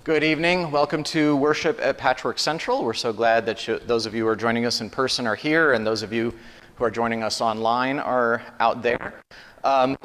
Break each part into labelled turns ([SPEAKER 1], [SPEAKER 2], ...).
[SPEAKER 1] Good evening. Welcome to worship at Patchowrk Central. We're so glad that those of you who are joining us in person are here, and those of you who are joining us online are out there.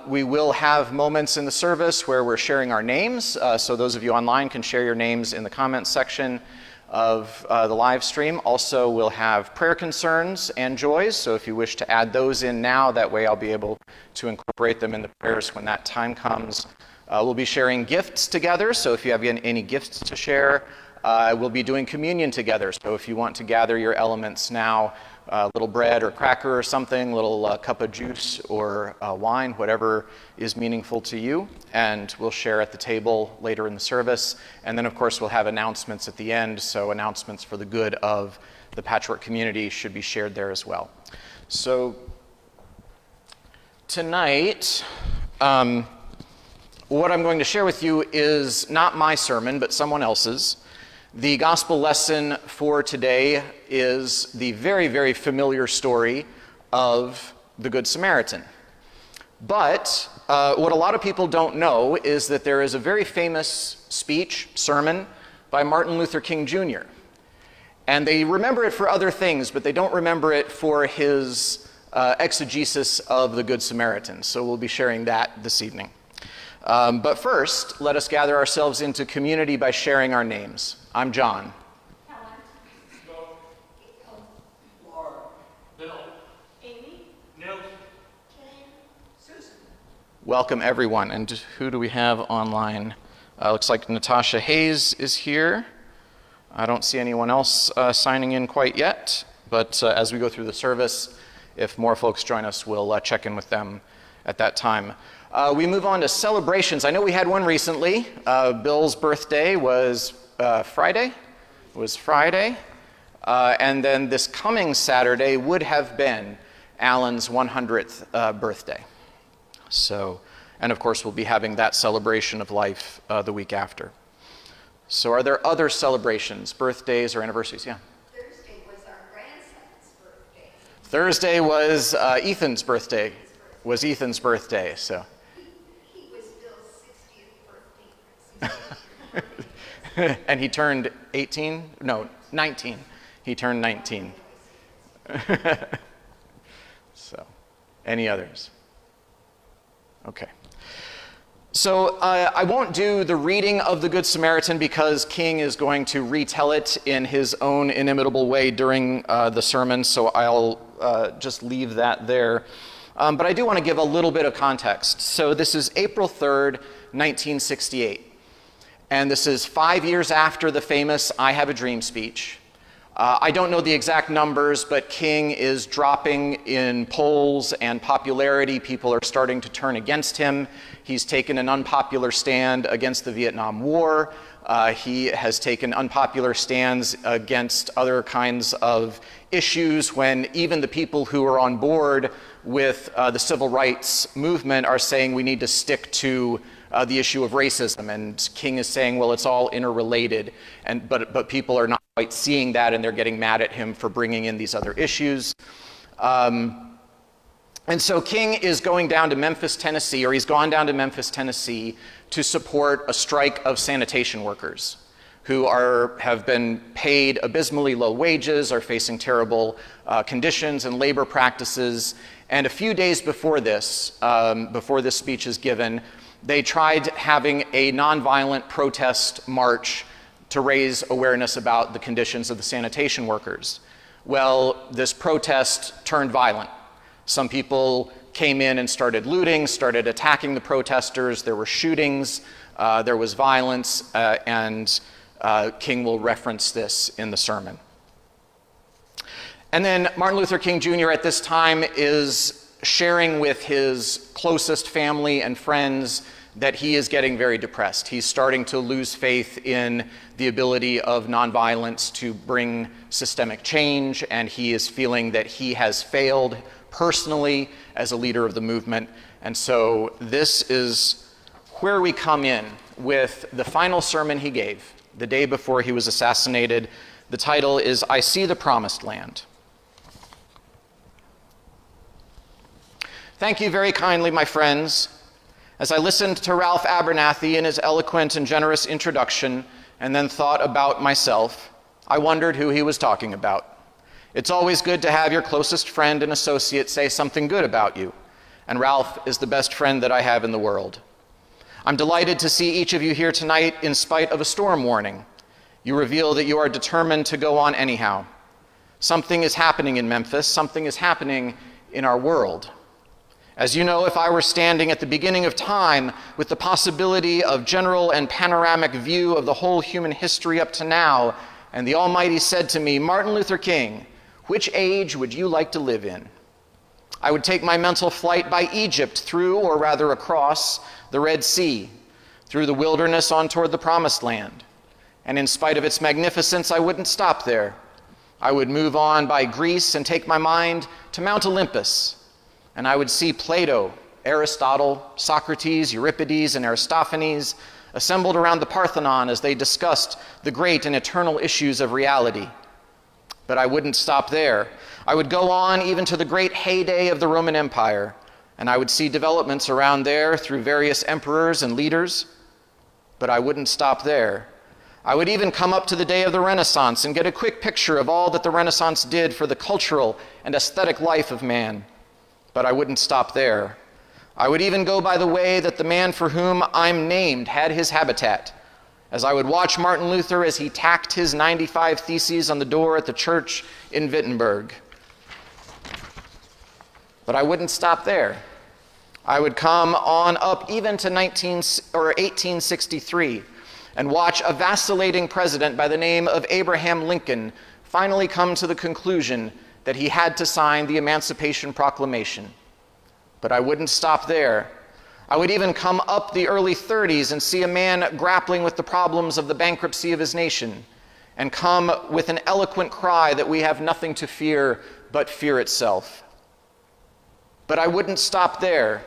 [SPEAKER 1] We will have moments in the service where we're sharing our names, so those of you online can share your names in the comments section of the live stream. Also, we'll have prayer concerns and joys, so if you wish to add those in now, that way I'll be able to incorporate them in the prayers when that time comes. We'll be sharing gifts together, so if you have any gifts to share, we'll be doing communion together. So if you want to gather your elements now, a little bread or cracker or something, a little cup of juice or wine, whatever is meaningful to you, and we'll share at the table later in the service. And then, of course, we'll have announcements at the end, so announcements for the good of the Patchowrk community should be shared there as well. So tonight, what I'm going to share with you is not my sermon, but someone else's. The gospel lesson for today is the very, very familiar story of the Good Samaritan. But what a lot of people don't know is that there is a very famous sermon by Martin Luther King Jr. And they remember it for other things, but they don't remember it for his exegesis of the Good Samaritan. So we'll be sharing that this evening. But first, let us gather ourselves into community by sharing our names. I'm John.
[SPEAKER 2] Helen. Laura. Bill. Amy. Nils. Kane. Susan.
[SPEAKER 1] Welcome, everyone. And who do we have online? Looks like Natasha Hayes is here. I don't see anyone else signing in quite yet. But as we go through the service, if more folks join us, we'll check in with them at that time. We move on to celebrations. I know we had one recently. Bill's birthday was Friday. And then this coming Saturday would have been Alan's 100th birthday. So, and of course, we'll be having that celebration of life the week after. So are there other celebrations, birthdays or anniversaries? Yeah.
[SPEAKER 2] Thursday was our grandson's birthday.
[SPEAKER 1] Thursday was Ethan's birthday. Was Ethan's birthday, so.
[SPEAKER 2] He was Bill's 60th birthday.
[SPEAKER 1] And he turned 18? No, 19. He turned 19. So, any others? Okay. So I won't do the reading of the Good Samaritan because King is going to retell it in his own inimitable way during the sermon, so I'll just leave that there. But I do want to give a little bit of context. So this is April 3rd, 1968. And this is 5 years after the famous I Have a Dream speech. I don't know the exact numbers, but King is dropping in polls and popularity. People are starting to turn against him. He's taken an unpopular stand against the Vietnam War. He has taken unpopular stands against other kinds of issues when even the people who are on board with the civil rights movement are saying we need to stick to the issue of racism. And King is saying, well, it's all interrelated. But people are not quite seeing that, and they're getting mad at him for bringing in these other issues. And so King is going down to Memphis, Tennessee, or he's gone down to Memphis, Tennessee, to support a strike of sanitation workers who have been paid abysmally low wages, are facing terrible conditions and labor practices. And a few days before this speech is given, they tried having a nonviolent protest march to raise awareness about the conditions of the sanitation workers. Well, this protest turned violent. Some people came in and started looting, started attacking the protesters. There were shootings, there was violence, and King will reference this in the sermon. And then Martin Luther King Jr. at this time is sharing with his closest family and friends that he is getting very depressed. He's starting to lose faith in the ability of nonviolence to bring systemic change, and he is feeling that he has failed personally as a leader of the movement. And so this is where we come in with the final sermon he gave the day before he was assassinated. The title is I See the Promised Land. Thank you very kindly, my friends. As I listened to Ralph Abernathy in his eloquent and generous introduction, and then thought about myself, I wondered who he was talking about. It's always good to have your closest friend and associate say something good about you, and Ralph is the best friend that I have in the world. I'm delighted to see each of you here tonight in spite of a storm warning. You reveal that you are determined to go on anyhow. Something is happening in Memphis. Something is happening in our world. As you know, if I were standing at the beginning of time with the possibility of general and panoramic view of the whole human history up to now, and the Almighty said to me, Martin Luther King, which age would you like to live in? I would take my mental flight by Egypt through, or rather across, the Red Sea, through the wilderness on toward the Promised Land. And in spite of its magnificence, I wouldn't stop there. I would move on by Greece and take my mind to Mount Olympus, and I would see Plato, Aristotle, Socrates, Euripides, and Aristophanes assembled around the Parthenon as they discussed the great and eternal issues of reality. But I wouldn't stop there. I would go on even to the great heyday of the Roman Empire, and I would see developments around there through various emperors and leaders. But I wouldn't stop there. I would even come up to the day of the Renaissance and get a quick picture of all that the Renaissance did for the cultural and aesthetic life of man. But I wouldn't stop there. I would even go by the way that the man for whom I'm named had his habitat, as I would watch Martin Luther as he tacked his 95 Theses on the door at the church in Wittenberg. But I wouldn't stop there. I would come on up even to 1863 and watch a vacillating president by the name of Abraham Lincoln finally come to the conclusion that he had to sign the Emancipation Proclamation. But I wouldn't stop there. I would even come up the early 30s and see a man grappling with the problems of the bankruptcy of his nation and come with an eloquent cry that we have nothing to fear but fear itself. But I wouldn't stop there.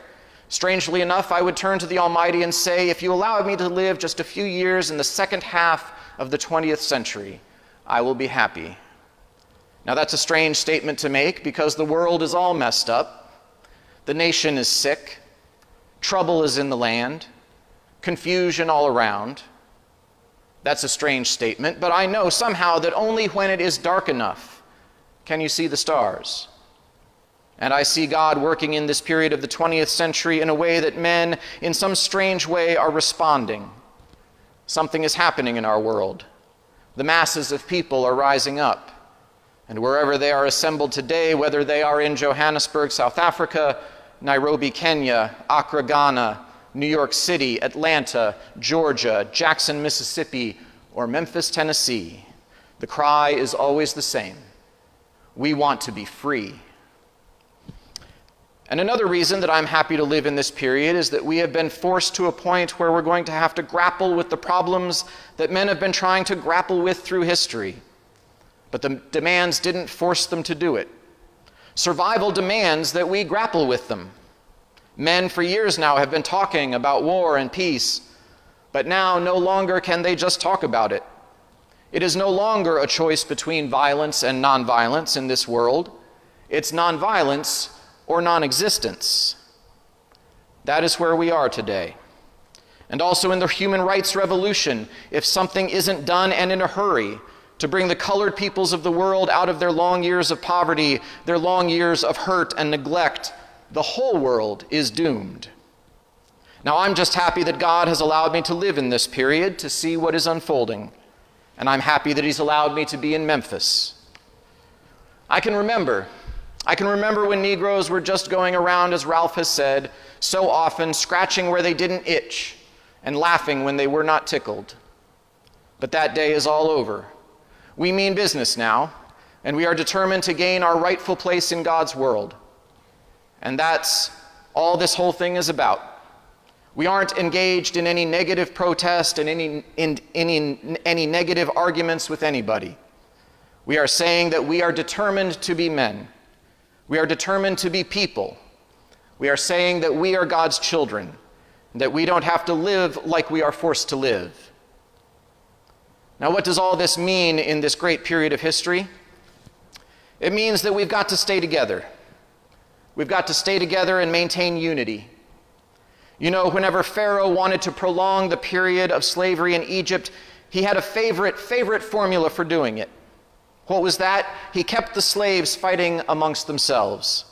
[SPEAKER 1] Strangely enough, I would turn to the Almighty and say, if you allow me to live just a few years in the second half of the 20th century, I will be happy. Now that's a strange statement to make because the world is all messed up. The nation is sick. Trouble is in the land. Confusion all around. That's a strange statement, but I know somehow that only when it is dark enough can you see the stars. And I see God working in this period of the 20th century in a way that men, in some strange way, are responding. Something is happening in our world. The masses of people are rising up. And wherever they are assembled today, whether they are in Johannesburg, South Africa, Nairobi, Kenya, Accra, Ghana, New York City, Atlanta, Georgia, Jackson, Mississippi, or Memphis, Tennessee, the cry is always the same. We want to be free. And another reason that I'm happy to live in this period is that we have been forced to a point where we're going to have to grapple with the problems that men have been trying to grapple with through history. But the demands didn't force them to do it. Survival demands that we grapple with them. Men for years now have been talking about war and peace, but now no longer can they just talk about it. It is no longer a choice between violence and nonviolence in this world. It's nonviolence or non-existence. That is where we are today. And also in the human rights revolution, if something isn't done and in a hurry to bring the colored peoples of the world out of their long years of poverty, their long years of hurt and neglect, the whole world is doomed. Now, I'm just happy that God has allowed me to live in this period to see what is unfolding. And I'm happy that He's allowed me to be in Memphis. I can remember when Negroes were just going around, as Ralph has said, so often scratching where they didn't itch and laughing when they were not tickled. But that day is all over. We mean business now, and we are determined to gain our rightful place in God's world. And that's all this whole thing is about. We aren't engaged in any negative protest and any negative arguments with anybody. We are saying that we are determined to be men. We are determined to be people. We are saying that we are God's children, and that we don't have to live like we are forced to live. Now, what does all this mean in this great period of history? It means that we've got to stay together. We've got to stay together and maintain unity. You know, whenever Pharaoh wanted to prolong the period of slavery in Egypt, he had a favorite formula for doing it. What was that? He kept the slaves fighting amongst themselves.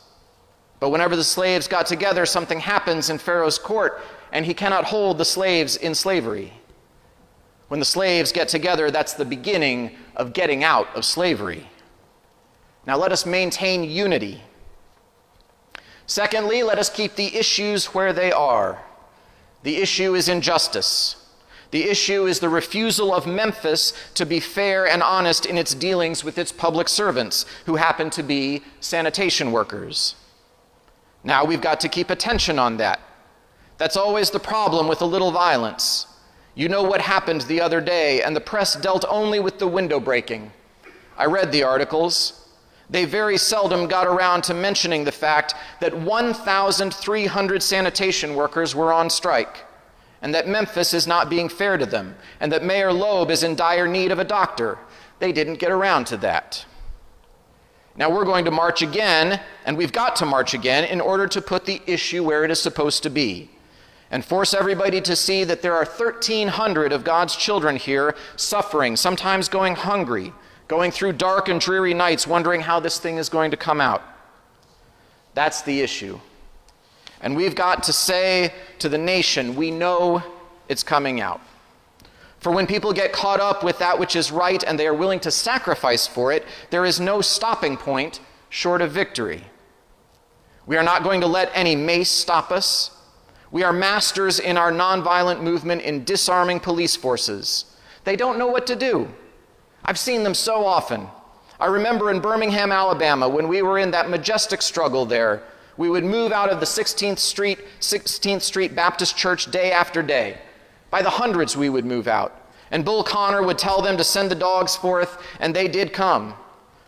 [SPEAKER 1] But whenever the slaves got together, something happens in Pharaoh's court, and he cannot hold the slaves in slavery. When the slaves get together, that's the beginning of getting out of slavery. Now let us maintain unity. Secondly, let us keep the issues where they are. The issue is injustice. The issue is the refusal of Memphis to be fair and honest in its dealings with its public servants, who happen to be sanitation workers. Now we've got to keep attention on that. That's always the problem with a little violence. You know what happened the other day, and the press dealt only with the window breaking. I read the articles. They very seldom got around to mentioning the fact that 1,300 sanitation workers were on strike, and that Memphis is not being fair to them, and that Mayor Loeb is in dire need of a doctor. They didn't get around to that. Now we're going to march again, and we've got to march again in order to put the issue where it is supposed to be, and force everybody to see that there are 1,300 of God's children here suffering, sometimes going hungry, going through dark and dreary nights, wondering how this thing is going to come out. That's the issue. And we've got to say to the nation, we know it's coming out. For when people get caught up with that which is right and they are willing to sacrifice for it, there is no stopping point short of victory. We are not going to let any mace stop us. We are masters in our nonviolent movement in disarming police forces. They don't know what to do. I've seen them so often. I remember in Birmingham, Alabama, when we were in that majestic struggle there, we would move out of the 16th Street Baptist Church day after day. By the hundreds we would move out. And Bull Connor would tell them to send the dogs forth, and they did come.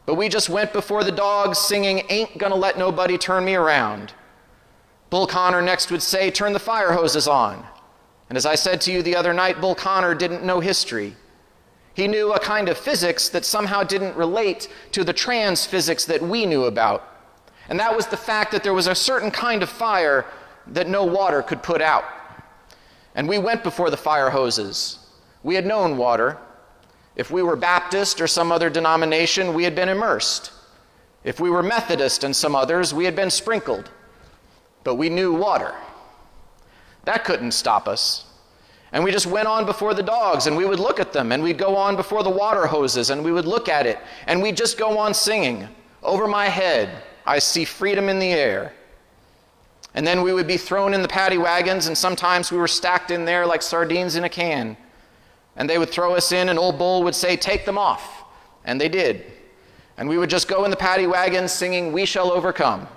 [SPEAKER 1] But we just went before the dogs singing, "Ain't Gonna Let Nobody Turn Me Around." Bull Connor next would say, "Turn the fire hoses on." And as I said to you the other night, Bull Connor didn't know history. He knew a kind of physics that somehow didn't relate to the trans physics that we knew about. And that was the fact that there was a certain kind of fire that no water could put out. And we went before the fire hoses. We had known water. If we were Baptist or some other denomination, we had been immersed. If we were Methodist and some others, we had been sprinkled. But we knew water. That couldn't stop us. And we just went on before the dogs, and we would look at them, and we'd go on before the water hoses, and we would look at it, and we'd just go on singing. Over my head, I see freedom in the air. And then we would be thrown in the paddy wagons, and sometimes we were stacked in there like sardines in a can. And they would throw us in, and old Bull would say, "Take them off." And they did. And we would just go in the paddy wagons singing, "We shall overcome."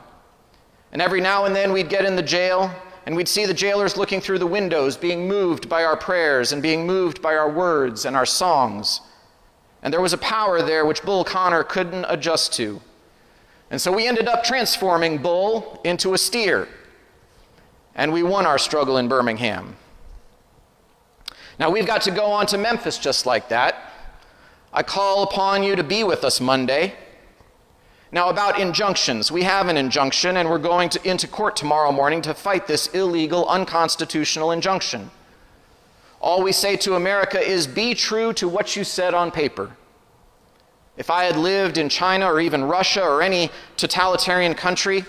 [SPEAKER 1] And every now and then we'd get in the jail, and we'd see the jailers looking through the windows, being moved by our prayers and being moved by our words and our songs. And there was a power there which Bull Connor couldn't adjust to. And so we ended up transforming Bull into a steer. And we won our struggle in Birmingham. Now we've got to go on to Memphis just like that. I call upon you to be with us Monday. Now about injunctions. We have an injunction, and we're going into court tomorrow morning to fight this illegal, unconstitutional injunction. All we say to America is, be true to what you said on paper. If I had lived in China or even Russia or any totalitarian country,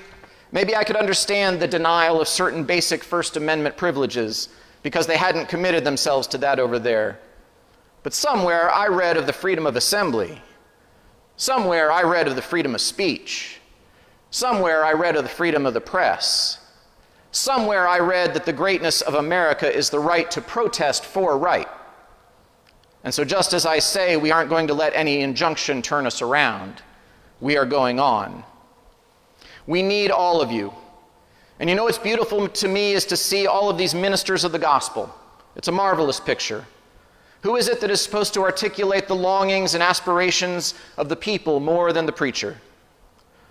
[SPEAKER 1] maybe I could understand the denial of certain basic First Amendment privileges because they hadn't committed themselves to that over there. But somewhere I read of the freedom of assembly. Somewhere I read of the freedom of speech. Somewhere I read of the freedom of the press. Somewhere I read that the greatness of America is the right to protest for right. And so just as I say, we aren't going to let any injunction turn us around. We are going on. We need all of you. And you know what's beautiful to me is to see all of these ministers of the gospel. It's a marvelous picture. Who is it that is supposed to articulate the longings and aspirations of the people more than the preacher?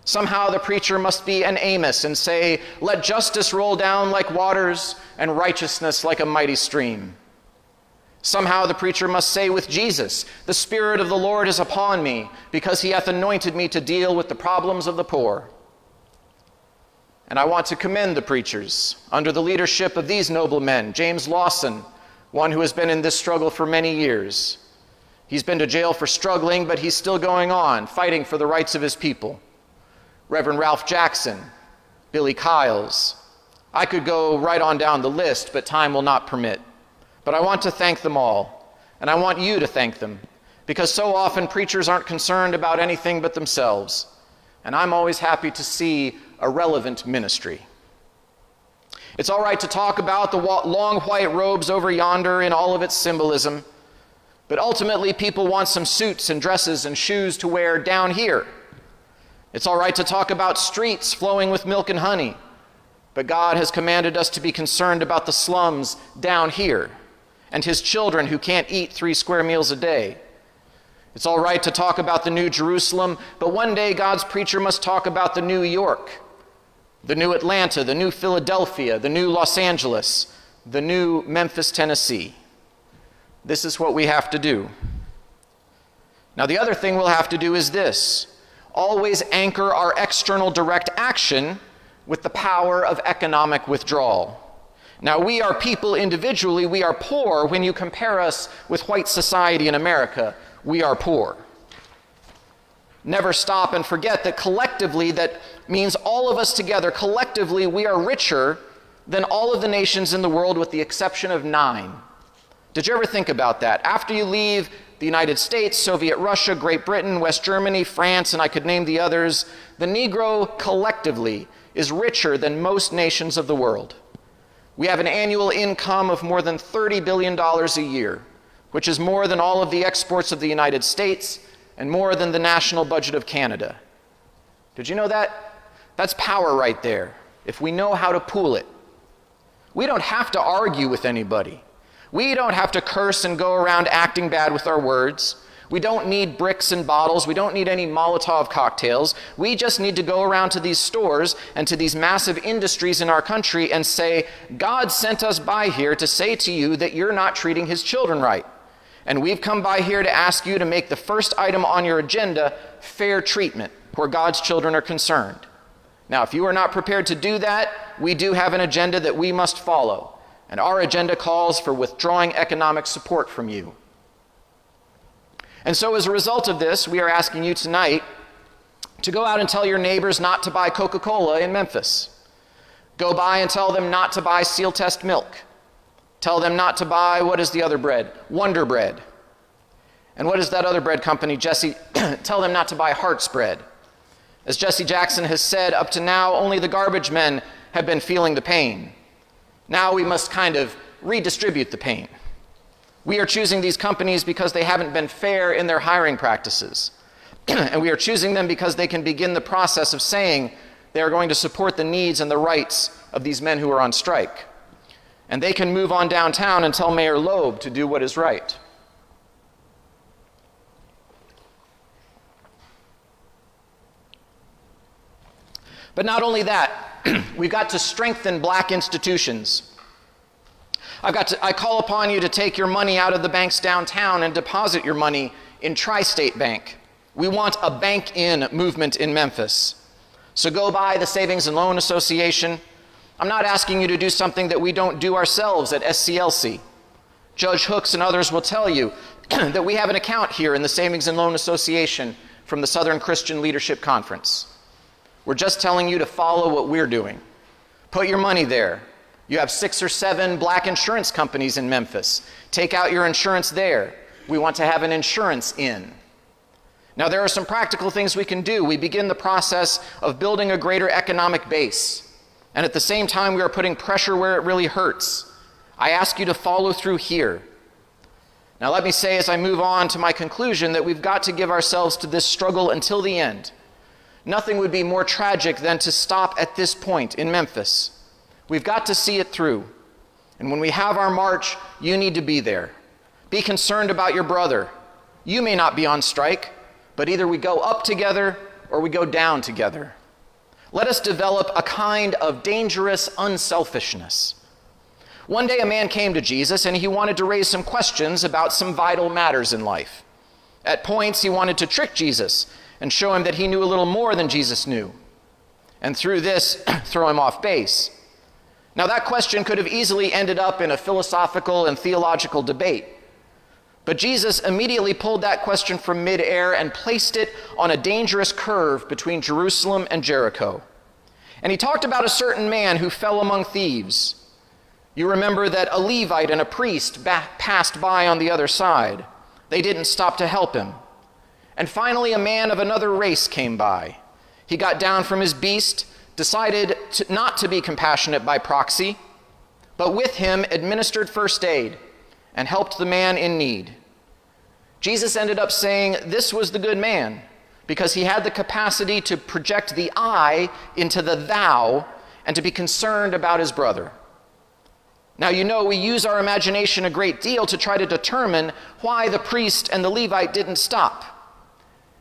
[SPEAKER 1] Somehow the preacher must be an Amos and say, "Let justice roll down like waters and righteousness like a mighty stream." Somehow the preacher must say with Jesus, "The Spirit of the Lord is upon me, because he hath anointed me to deal with the problems of the poor." And I want to commend the preachers under the leadership of these noble men, James Lawson, one who has been in this struggle for many years. He's been to jail for struggling, but he's still going on, fighting for the rights of his people. Reverend Ralph Jackson, Billy Kiles. I could go right on down the list, but time will not permit. But I want to thank them all, and I want you to thank them, because so often preachers aren't concerned about anything but themselves, and I'm always happy to see a relevant ministry. It's all right to talk about the long white robes over yonder in all of its symbolism, but ultimately people want some suits and dresses and shoes to wear down here. It's all right to talk about streets flowing with milk and honey, but God has commanded us to be concerned about the slums down here and his children who can't eat 3 square meals a day. It's all right to talk about the New Jerusalem, but one day God's preacher must talk about the New York, the new Atlanta, the new Philadelphia, the new Los Angeles, the new Memphis, Tennessee. This is what we have to do. Now, the other thing we'll have to do is this: always anchor our external direct action with the power of economic withdrawal. Now, we are people individually, we are poor. When you compare us with white society in America, we are poor. Never stop and forget that collectively, that means all of us together, collectively, we are richer than all of the nations in the world with the exception of 9. Did you ever think about that? After you leave the United States, Soviet Russia, Great Britain, West Germany, France, and I could name the others, the Negro collectively is richer than most nations of the world. We have an annual income of more than $30 billion a year, which is more than all of the exports of the United States and more than the national budget of Canada. Did you know that? That's power right there, if we know how to pool it. We don't have to argue with anybody. We don't have to curse and go around acting bad with our words. We don't need bricks and bottles. We don't need any Molotov cocktails. We just need to go around to these stores and to these massive industries in our country and say, God sent us by here to say to you that you're not treating his children right. And we've come by here to ask you to make the first item on your agenda fair treatment where God's children are concerned. Now, if you are not prepared to do that, we do have an agenda that we must follow. And our agenda calls for withdrawing economic support from you. And so as a result of this, we are asking you tonight to go out and tell your neighbors not to buy Coca-Cola in Memphis. Go by and tell them not to buy Seal Test milk. Tell them not to buy, what is the other bread? Wonder Bread. And what is that other bread company, Jesse? Tell them not to buy Hart's Bread. As Jesse Jackson has said, up to now, only the garbage men have been feeling the pain. Now we must kind of redistribute the pain. We are choosing these companies because they haven't been fair in their hiring practices. And we are choosing them because they can begin the process of saying they are going to support the needs and the rights of these men who are on strike. And they can move on downtown and tell Mayor Loeb to do what is right. But not only that, we've got to strengthen black institutions. I call upon you to take your money out of the banks downtown and deposit your money in Tri-State Bank. We want a bank-in movement in Memphis. So go by the Savings and Loan Association. I'm not asking you to do something that we don't do ourselves at SCLC. Judge Hooks and others will tell you that we have an account here in the Savings and Loan Association from the Southern Christian Leadership Conference. We're just telling you to follow what we're doing. Put your money there. You have 6 or 7 black insurance companies in Memphis. Take out your insurance there. We want to have an insurance in. Now, there are some practical things we can do. We begin the process of building a greater economic base. And at the same time, we are putting pressure where it really hurts. I ask you to follow through here. Now, let me say as I move on to my conclusion that we've got to give ourselves to this struggle until the end. Nothing would be more tragic than to stop at this point in Memphis. We've got to see it through. And when we have our march, you need to be there. Be concerned about your brother. You may not be on strike, but either we go up together or we go down together. Let us develop a kind of dangerous unselfishness. One day a man came to Jesus and he wanted to raise some questions about some vital matters in life. At points, he wanted to trick Jesus and show him that he knew a little more than Jesus knew, and through this, throw him off base. Now, that question could have easily ended up in a philosophical and theological debate. But Jesus immediately pulled that question from midair and placed it on a dangerous curve between Jerusalem and Jericho. And he talked about a certain man who fell among thieves. You remember that a Levite and a priest passed by on the other side. They didn't stop to help him. And finally, a man of another race came by. He got down from his beast, decided not to be compassionate by proxy, but with him administered first aid and helped the man in need. Jesus ended up saying this was the good man because he had the capacity to project the I into the thou and to be concerned about his brother. Now, you know, we use our imagination a great deal to try to determine why the priest and the Levite didn't stop.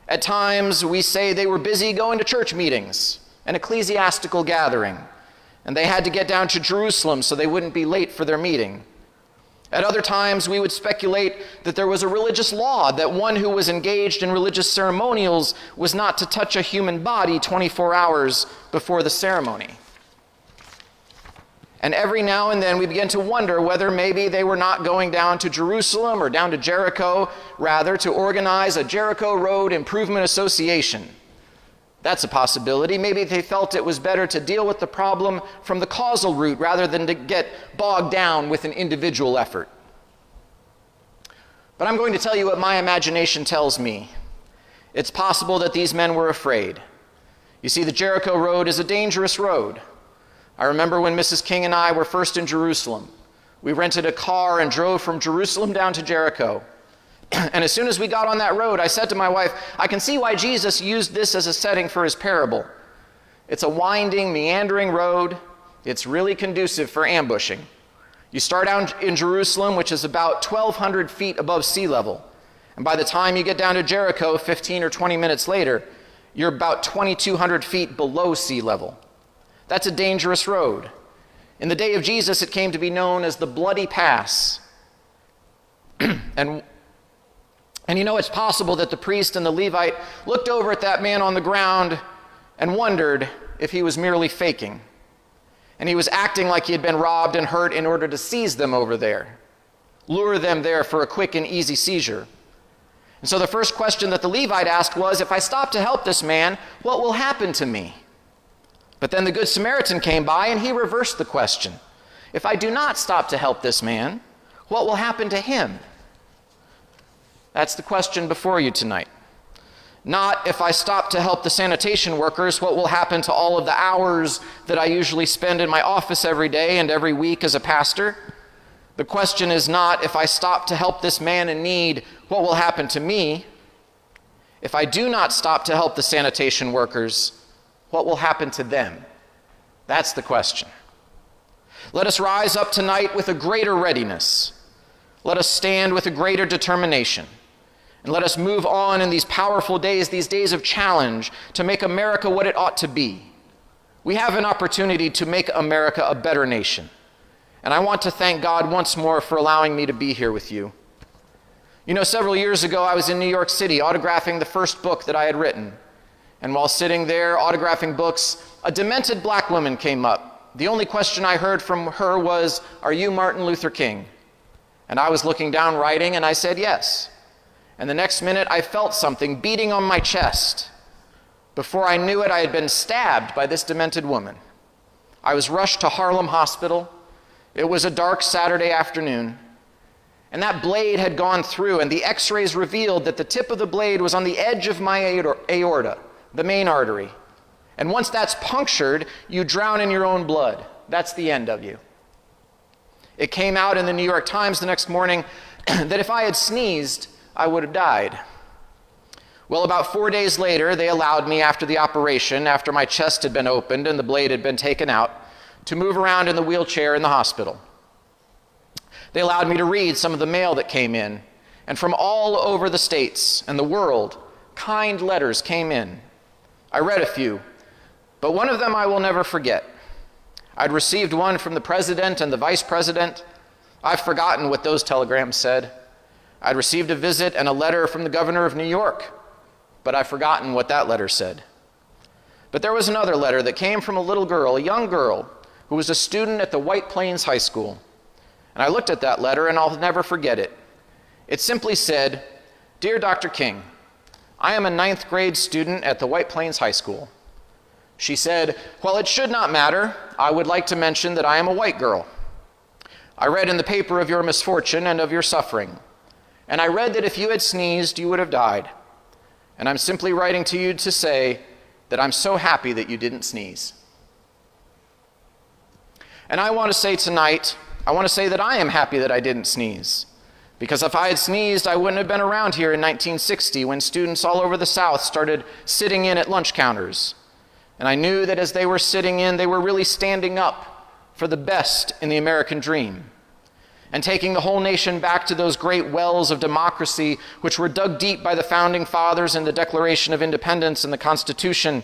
[SPEAKER 1] At times, we say they were busy going to church meetings, an ecclesiastical gathering, and they had to get down to Jerusalem so they wouldn't be late for their meeting. At other times, we would speculate that there was a religious law that one who was engaged in religious ceremonials was not to touch a human body 24 hours before the ceremony. And every now and then we begin to wonder whether maybe they were not going down to Jerusalem or down to Jericho, rather to organize a Jericho Road Improvement Association. That's a possibility. Maybe they felt it was better to deal with the problem from the causal root rather than to get bogged down with an individual effort. But I'm going to tell you what my imagination tells me. It's possible that these men were afraid. You see, the Jericho Road is a dangerous road. I remember when Mrs. King and I were first in Jerusalem. We rented a car and drove from Jerusalem down to Jericho. And as soon as we got on that road, I said to my wife, I can see why Jesus used this as a setting for his parable. It's a winding, meandering road. It's really conducive for ambushing. You start out in Jerusalem, which is about 1,200 feet above sea level. And by the time you get down to Jericho, 15 or 20 minutes later, you're about 2,200 feet below sea level. That's a dangerous road. In the day of Jesus, it came to be known as the Bloody Pass. And you know, it's possible that the priest and the Levite looked over at that man on the ground and wondered if he was merely faking. And he was acting like he had been robbed and hurt in order to seize them over there, lure them there for a quick and easy seizure. And so the first question that the Levite asked was, if I stop to help this man, what will happen to me? But then the Good Samaritan came by and he reversed the question. If I do not stop to help this man, what will happen to him? That's the question before you tonight. Not if I stop to help the sanitation workers, what will happen to all of the hours that I usually spend in my office every day and every week as a pastor. The question is not if I stop to help this man in need, what will happen to me? If I do not stop to help the sanitation workers, what will happen to them? That's the question. Let us rise up tonight with a greater readiness. Let us stand with a greater determination. And let us move on in these powerful days, these days of challenge, to make America what it ought to be. We have an opportunity to make America a better nation. And I want to thank God once more for allowing me to be here with you. You know, several years ago, I was in New York City autographing the first book that I had written. And while sitting there autographing books, a demented black woman came up. The only question I heard from her was, "Are you Martin Luther King?" And I was looking down writing, and I said yes. And the next minute, I felt something beating on my chest. Before I knew it, I had been stabbed by this demented woman. I was rushed to Harlem Hospital. It was a dark Saturday afternoon. And that blade had gone through, and the x-rays revealed that the tip of the blade was on the edge of my aorta, the main artery. And once that's punctured, you drown in your own blood. That's the end of you. It came out in the New York Times the next morning that if I had sneezed, I would have died. Well, about 4 days later, they allowed me, after the operation, after my chest had been opened and the blade had been taken out, to move around in the wheelchair in the hospital. They allowed me to read some of the mail that came in, and from all over the states and the world, kind letters came in. I read a few, but one of them I will never forget. I'd received one from the president and the vice president. I've forgotten what those telegrams said. I'd received a visit and a letter from the governor of New York, but I've forgotten what that letter said. But there was another letter that came from a little girl, a young girl, who was a student at the White Plains High School. And I looked at that letter, and I'll never forget it. It simply said, "Dear Dr. King, I am a 9th grade student at the White Plains High School." She said, "While it should not matter, I would like to mention that I am a white girl. I read in the paper of your misfortune and of your suffering, and I read that if you had sneezed, you would have died. And I'm simply writing to you to say that I'm so happy that you didn't sneeze." And I want to say tonight, I want to say that I am happy that I didn't sneeze. Because if I had sneezed, I wouldn't have been around here in 1960 when students all over the South started sitting in at lunch counters. And I knew that as they were sitting in, they were really standing up for the best in the American dream and taking the whole nation back to those great wells of democracy which were dug deep by the Founding Fathers in the Declaration of Independence and the Constitution.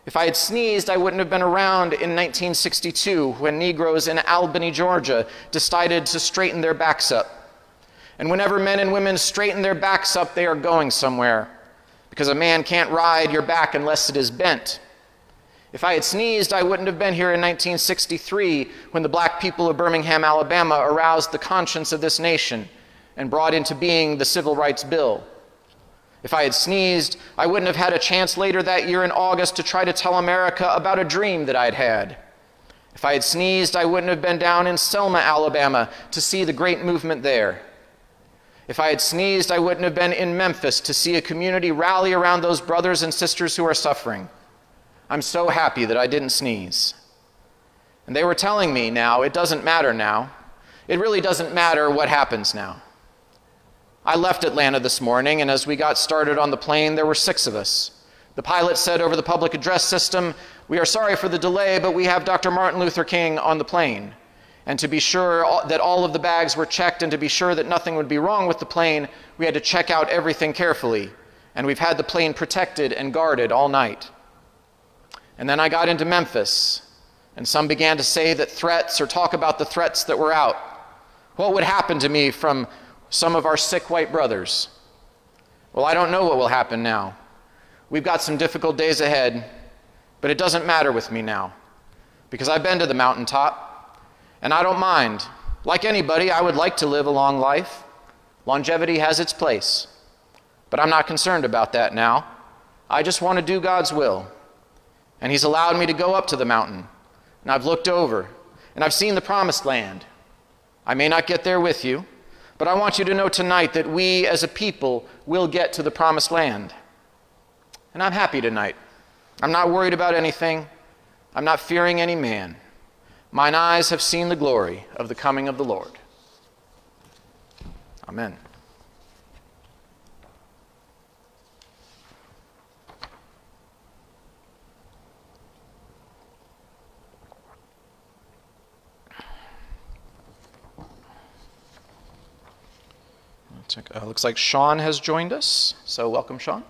[SPEAKER 1] If I had sneezed, I wouldn't have been around in 1962 when Negroes in Albany, Georgia decided to straighten their backs up. And whenever men and women straighten their backs up, they are going somewhere, because a man can't ride your back unless it is bent. If I had sneezed, I wouldn't have been here in 1963 when the black people of Birmingham, Alabama aroused the conscience of this nation and brought into being the Civil Rights Bill. If I had sneezed, I wouldn't have had a chance later that year in August to try to tell America about a dream that I'd had. If I had sneezed, I wouldn't have been down in Selma, Alabama to see the great movement there. If I had sneezed, I wouldn't have been in Memphis to see a community rally around those brothers and sisters who are suffering. I'm so happy that I didn't sneeze. And they were telling me now, it doesn't matter now. It really doesn't matter what happens now. I left Atlanta this morning, and as we got started on the plane, there were 6 of us. The pilot said over the public address system, "We are sorry for the delay, but we have Dr. Martin Luther King on the plane. And to be sure that all of the bags were checked and to be sure that nothing would be wrong with the plane, we had to check out everything carefully. And we've had the plane protected and guarded all night." And then I got into Memphis, and some began to say that threats or talk about the threats that were out. What would happen to me from some of our sick white brothers? Well, I don't know what will happen now. We've got some difficult days ahead, but it doesn't matter with me now, because I've been to the mountaintop, and I don't mind. Like anybody, I would like to live a long life. Longevity has its place, but I'm not concerned about that now. I just want to do God's will. And He's allowed me to go up to the mountain, and I've looked over, and I've seen the promised land. I may not get there with you, but I want you to know tonight that we as a people will get to the promised land. And I'm happy tonight. I'm not worried about anything. I'm not fearing any man. Mine eyes have seen the glory of the coming of the Lord. Amen. Looks like Sean has joined us, so welcome, Sean.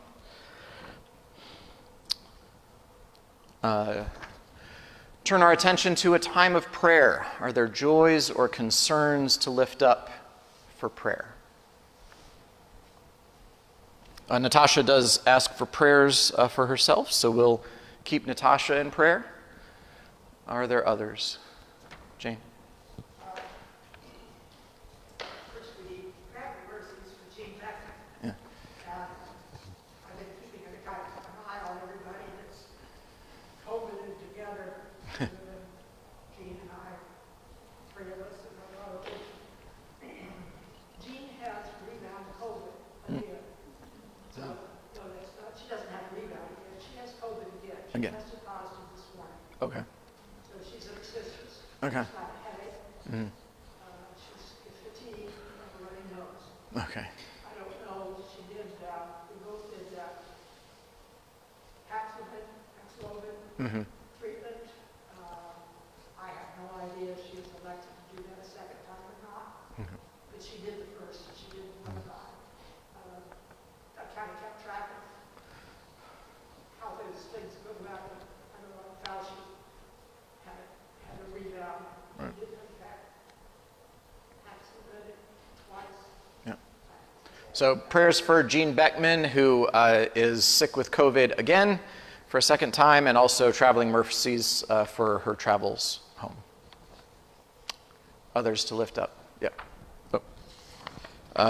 [SPEAKER 1] Turn our attention to a time of prayer. Are there joys or concerns to lift up for prayer? Natasha does ask for prayers for herself, so we'll keep Natasha in prayer. Are there others? Jane? Again. Okay.
[SPEAKER 2] So she's at sisters.
[SPEAKER 1] Okay.
[SPEAKER 2] She's got a headache.
[SPEAKER 1] Mm-hmm.
[SPEAKER 2] She's fatigued and a runny nose.
[SPEAKER 1] Okay.
[SPEAKER 2] I don't know. She did we both did
[SPEAKER 1] Mm-hmm.
[SPEAKER 2] treatment. I have no idea if she was elected to do that a second time or not.
[SPEAKER 1] Mm-hmm.
[SPEAKER 2] But she did the first and she did the one time. I kind of kept track of how those things go back. I don't know how she had a rebound.
[SPEAKER 1] Right.
[SPEAKER 2] She did in fact accident twice.
[SPEAKER 1] Yeah. So prayers for Jean Beckman, who is sick with COVID again for a second time, and also traveling mercies for her travels home. Others to lift up. Yeah.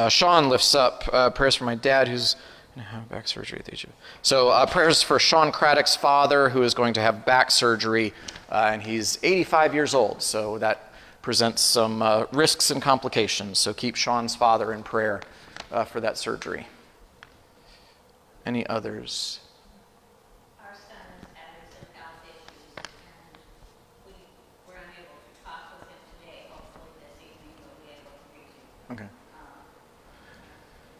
[SPEAKER 1] Sean lifts up prayers for my dad who's going to have back surgery at the age of... So prayers for Sean Craddock's father who is going to have back surgery, and he's 85 years old, so that presents some risks and complications. So keep Sean's father in prayer for that surgery. Any others?
[SPEAKER 3] Our son is having some health issues, and we were unable to talk with him today. Hopefully this evening we'll be able to reach him.
[SPEAKER 1] Okay.
[SPEAKER 3] I'm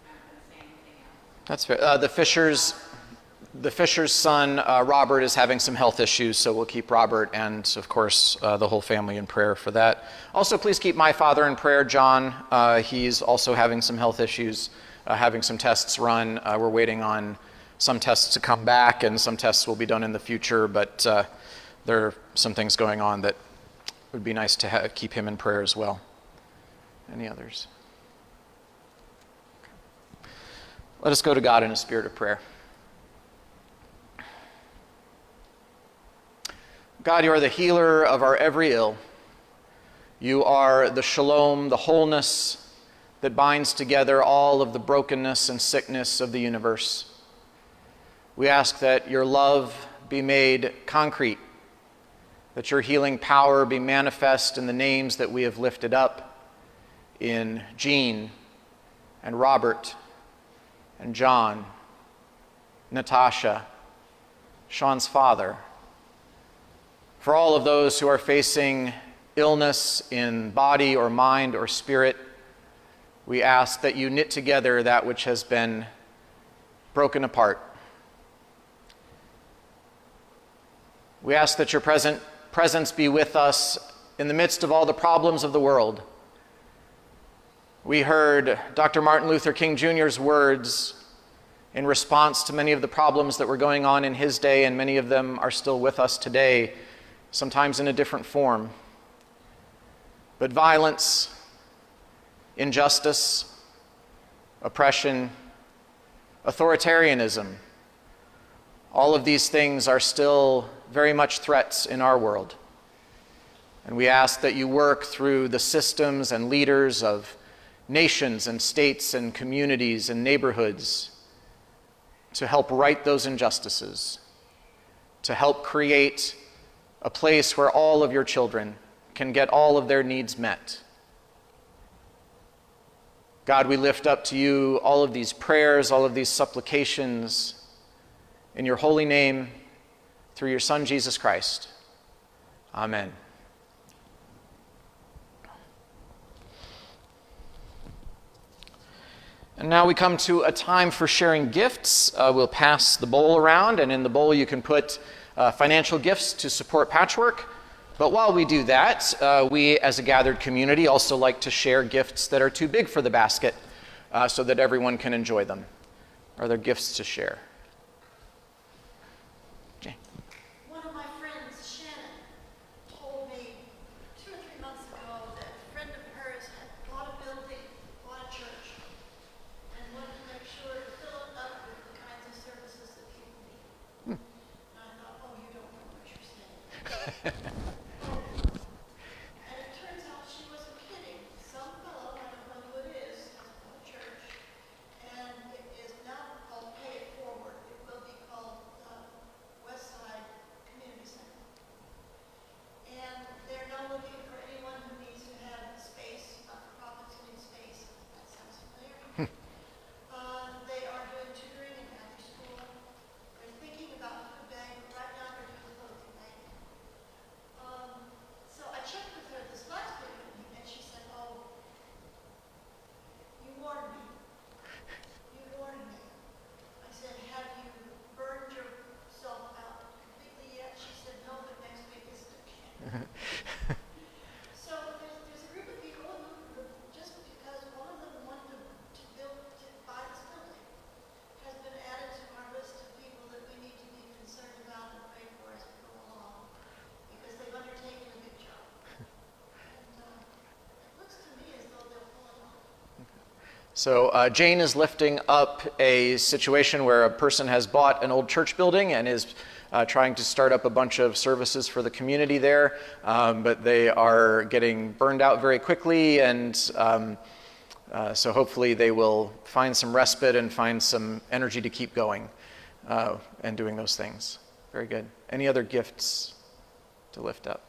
[SPEAKER 3] not going to say anything else.
[SPEAKER 1] That's fair. The Fisher's son, Robert, is having some health issues, so we'll keep Robert and, of course, the whole family in prayer for that. Also, please keep my father in prayer, John. He's also having some health issues, having some tests run. We're waiting on some tests to come back, and some tests will be done in the future, but there are some things going on that would be nice to keep him in prayer as well. Any others? Let us go to God in a spirit of prayer. God, you are the healer of our every ill. You are the shalom, the wholeness that binds together all of the brokenness and sickness of the universe. We ask that your love be made concrete, that your healing power be manifest in the names that we have lifted up, in Jean and Robert and John, Natasha, Sean's father. For all of those who are facing illness in body or mind or spirit, we ask that you knit together that which has been broken apart. We ask that your presence be with us in the midst of all the problems of the world. We heard Dr. Martin Luther King Jr.'s words in response to many of the problems that were going on in his day, and many of them are still with us today, sometimes in a different form. But violence, injustice, oppression, authoritarianism, all of these things are still very much threats in our world. And we ask that you work through the systems and leaders of nations and states and communities and neighborhoods to help right those injustices, to help create a place where all of your children can get all of their needs met. God, we lift up to you all of these prayers, all of these supplications in your holy name through your Son, Jesus Christ. Amen. And now we come to a time for sharing gifts. We'll pass the bowl around, and in the bowl you can put financial gifts to support Patchowrk. But while we do that, we as a gathered community also like to share gifts that are too big for the basket so that everyone can enjoy them. Are there gifts to share? Okay.
[SPEAKER 4] One of my friends, Shannon, told me 2 or 3 months ago that a friend of hers had bought a building, bought a church, and wanted to make sure to fill it up with the kinds of services that people need. And I thought, oh, you don't know what you're saying. And it turns out she wasn't kidding. Some fellow, I don't know who it is, has bought a church, and it is now called Pay It Forward. It will be called West Side Community Center. And they're now looking for anyone who needs to have space, not-for-profits who need space. That sounds familiar. They are doing tutoring and after school. They're thinking about food bank. Right now they're doing clothing bank. So I checked with her this last week, and she said, oh, you warned me. You warned me. I said, have you burned yourself out completely yet? She said, no, but next week is the can. So there's a group of people who, just because one of them wanted to buy this building, has been added to our list of people that we need to be concerned about and pray for as we go along, because they've undertaken a big job. And it looks to me as though they'll pull it off.
[SPEAKER 1] So Jane is lifting up a situation where a person has bought an old church building and is trying to start up a bunch of services for the community there, but they are getting burned out very quickly, and so hopefully they will find some respite and find some energy to keep going and doing those things. Very good. Any other gifts to lift up?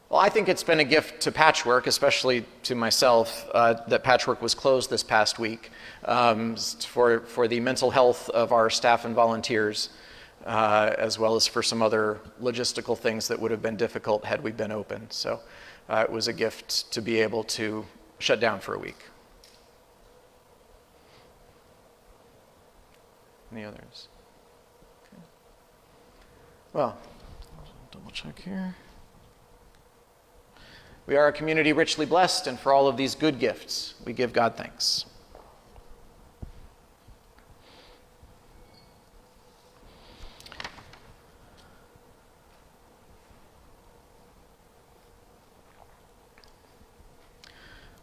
[SPEAKER 1] Well, I think it's been a gift to Patchowrk, especially to myself, that Patchowrk was closed this past week for the mental health of our staff and volunteers, as well as for some other logistical things that would have been difficult had we been open. So it was a gift to be able to shut down for a week. Any others? Okay. Well, double check here. We are a community richly blessed, and for all of these good gifts, we give God thanks.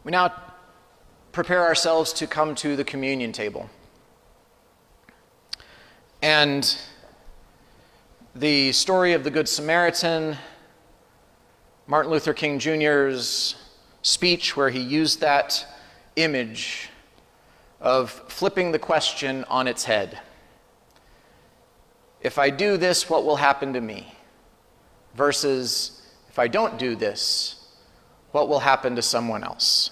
[SPEAKER 1] We now prepare ourselves to come to the communion table. And the story of the Good Samaritan, Martin Luther King Jr.'s speech where he used that image of flipping the question on its head. If I do this, what will happen to me? Versus, if I don't do this, what will happen to someone else?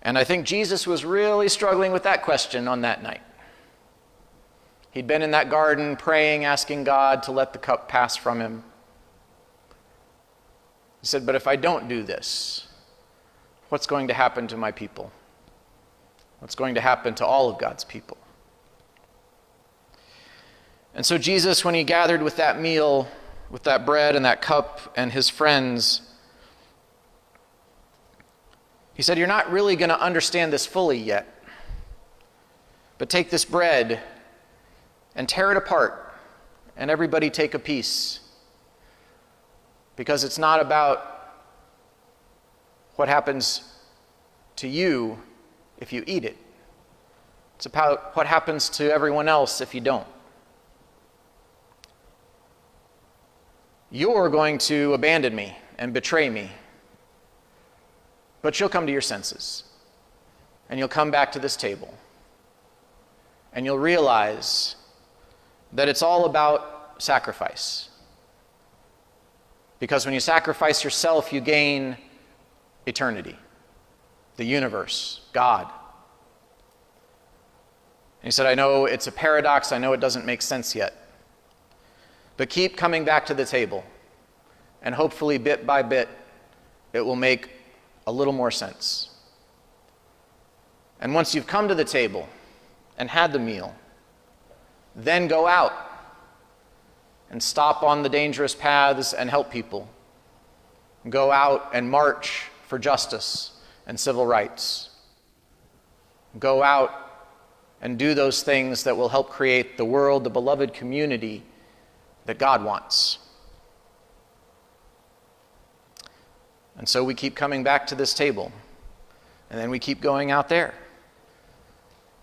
[SPEAKER 1] And I think Jesus was really struggling with that question on that night. He'd been in that garden praying, asking God to let the cup pass from him. He said, but if I don't do this, what's going to happen to my people? What's going to happen to all of God's people? And so Jesus, when he gathered with that meal, with that bread and that cup and his friends, he said, you're not really going to understand this fully yet, but take this bread and tear it apart, and everybody take a piece. Because it's not about what happens to you if you eat it. It's about what happens to everyone else if you don't. You're going to abandon me and betray me, but you'll come to your senses, and you'll come back to this table, and you'll realize that it's all about sacrifice. Because when you sacrifice yourself, you gain eternity, the universe, God. And he said, I know it's a paradox, I know it doesn't make sense yet, but keep coming back to the table, and hopefully bit by bit, it will make a little more sense. And once you've come to the table and had the meal, then go out and stop on the dangerous paths and help people. Go out and march for justice and civil rights. Go out and do those things that will help create the world, the beloved community that God wants. And so we keep coming back to this table, and then we keep going out there,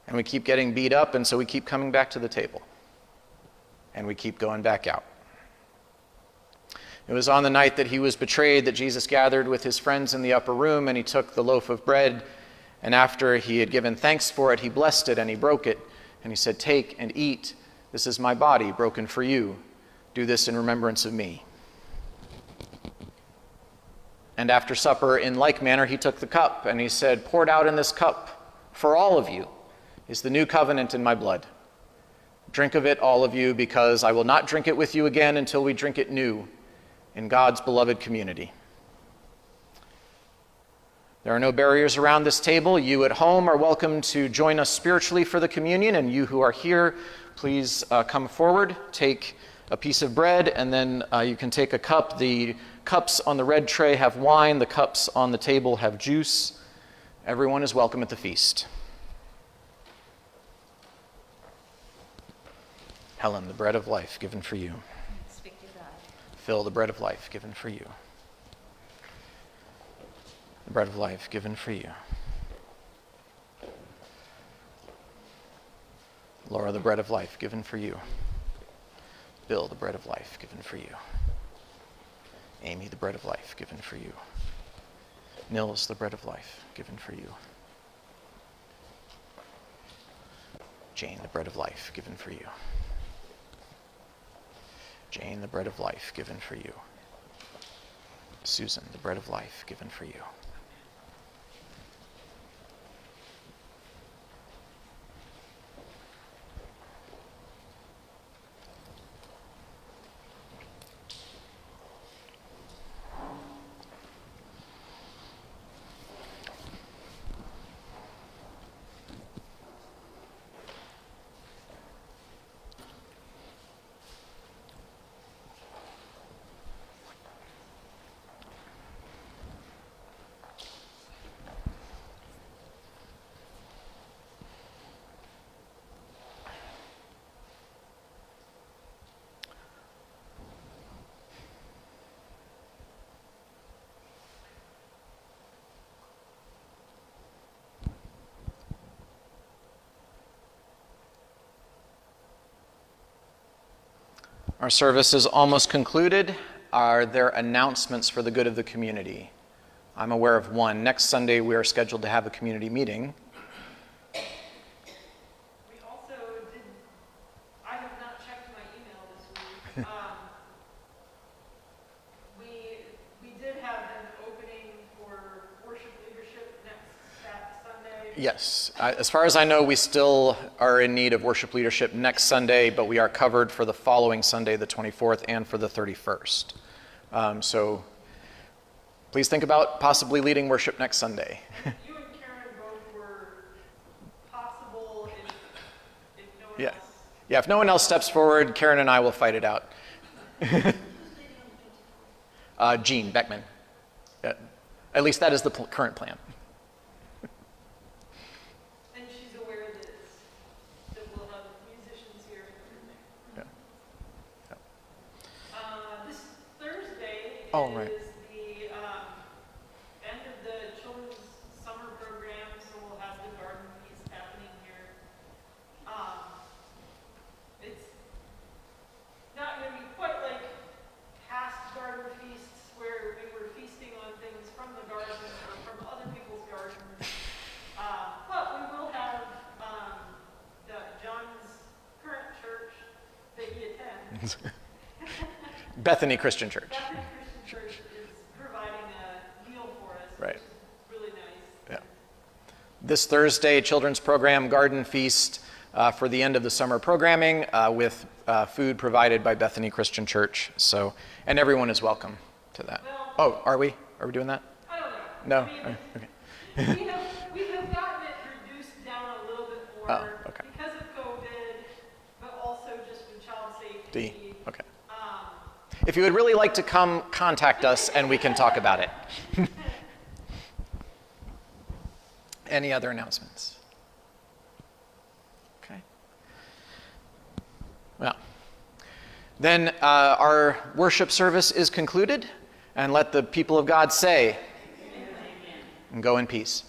[SPEAKER 1] and we keep getting beat up, and so we keep coming back to the table. And we keep going back out. It was on the night that he was betrayed that Jesus gathered with his friends in the upper room, and he took the loaf of bread, and after he had given thanks for it, he blessed it and he broke it, and he said, take and eat. This is my body broken for you. Do this in remembrance of me. And after supper, in like manner, he took the cup, and he said, poured out in this cup for all of you is the new covenant in my blood. Drink of it, all of you, because I will not drink it with you again until we drink it new in God's beloved community. There are no barriers around this table. You at home are welcome to join us spiritually for the communion, and you who are here, please come forward, take a piece of bread, and then you can take a cup. The cups on the red tray have wine. The cups on the table have juice. Everyone is welcome at the feast. Helen, the bread of life given for you.
[SPEAKER 3] Speak to God.
[SPEAKER 1] Phil, the bread of life given for you. The bread of life given for you. Laura, the bread of life given for you. Bill, the bread of life given for you. Amy, the bread of life given for you. Nils, the bread of life given for you. Jane, the bread of life given for you. Jane, the bread of life given for you. Susan, the bread of life given for you. Our service is almost concluded. Are there announcements for the good of the community? I'm aware of one. Next Sunday, we are scheduled to have a community meeting.
[SPEAKER 2] We also did, I have not checked my email this week. We did have an opening for worship leadership next Sunday.
[SPEAKER 1] Yes. As far as I know, we still are in need of worship leadership next Sunday, but we are covered for the following Sunday, the 24th, and for the 31st. So please think about possibly leading worship next Sunday.
[SPEAKER 2] You and Karen both were possible if no one
[SPEAKER 1] Yeah.
[SPEAKER 2] else.
[SPEAKER 1] Yeah, if no one else steps forward, Karen and I will fight it out. Jean Beckman. Yeah. At least that is the current plan.
[SPEAKER 2] And she's aware that we'll have musicians here and everything.
[SPEAKER 1] Yeah.
[SPEAKER 2] This Thursday
[SPEAKER 1] Oh, right.
[SPEAKER 2] is the end of the children's summer program, so we'll have the garden feast happening here. It's not going to be quite like past garden feasts where we were feasting on things from the garden or from other people's gardens. But we will have John's current church that he attends.
[SPEAKER 1] Bethany Christian Church.
[SPEAKER 2] Bethany Christian Church is providing a meal for us,
[SPEAKER 1] Right.
[SPEAKER 2] which is really nice.
[SPEAKER 1] Yeah. This Thursday, children's program, garden feast for the end of the summer programming with food provided by Bethany Christian Church. So, and everyone is welcome to that.
[SPEAKER 2] Well,
[SPEAKER 1] Oh, are we? Are we doing that?
[SPEAKER 2] I don't know.
[SPEAKER 1] No?
[SPEAKER 2] I mean,
[SPEAKER 1] Okay.
[SPEAKER 2] we have gotten it reduced down a little bit more
[SPEAKER 1] Oh, okay.
[SPEAKER 2] because of COVID, but also just with child safety.
[SPEAKER 1] D. Okay. If you would really like to come, contact us and we can talk about it. Any other announcements? Okay. Well, then our worship service is concluded, and let the people of God say, Amen. And go in peace.